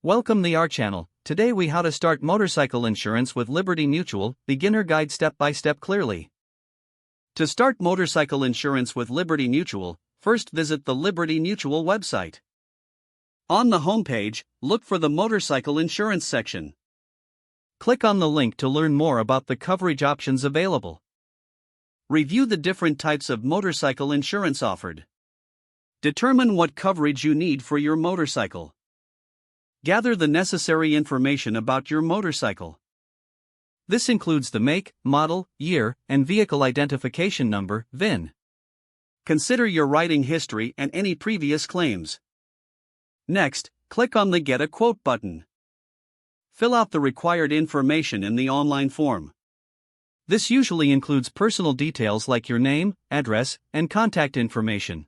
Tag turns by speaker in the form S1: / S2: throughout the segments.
S1: Welcome to our channel. Today we how to start motorcycle insurance with Liberty Mutual, beginner guide step by step clearly. To start motorcycle insurance with Liberty Mutual, first visit the Liberty Mutual website. On the homepage, look for the motorcycle insurance section. Click on the link to learn more about the coverage options available. Review the different types of motorcycle insurance offered. Determine what coverage you need for your motorcycle. Gather the necessary information about your motorcycle. This includes the make, model, year, and vehicle identification number, VIN. Consider your riding history and any previous claims. Next, click on the Get a Quote button. Fill out the required information in the online form. This usually includes personal details like your name, address, and contact information.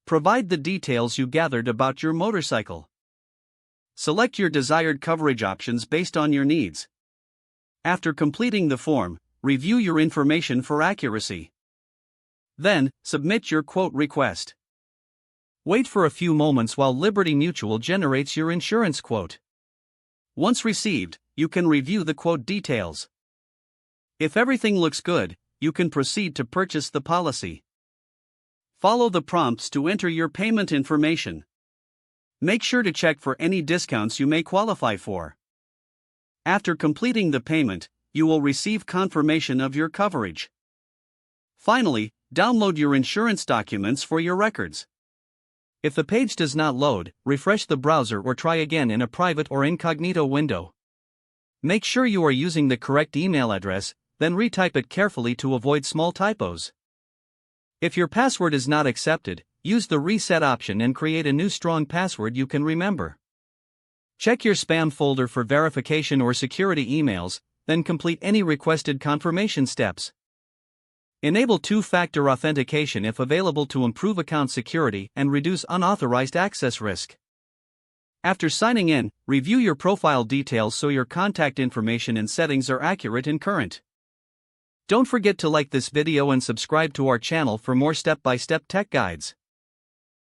S1: Provide the details you gathered about your motorcycle. Select your desired coverage options based on your needs. After completing the form, review your information for accuracy. Then, submit your quote request. Wait for a few moments while Liberty Mutual generates your insurance quote. Once received, you can review the quote details. If everything looks good, you can proceed to purchase the policy. Follow the prompts to enter your payment information. Make sure to check for any discounts you may qualify for. After completing the payment, you will receive confirmation of your coverage. Finally, download your insurance documents for your records. If the page does not load, refresh the browser or try again in a private or incognito window. Make sure you are using the correct email address, then retype it carefully to avoid small typos. If your password is not accepted, use the reset option and create a new strong password you can remember. Check your spam folder for verification or security emails, then complete any requested confirmation steps. Enable two-factor authentication if available to improve account security and reduce unauthorized access risk. After signing in, review your profile details so your contact information and settings are accurate and current. Don't forget to like this video and subscribe to our channel for more step-by-step tech guides.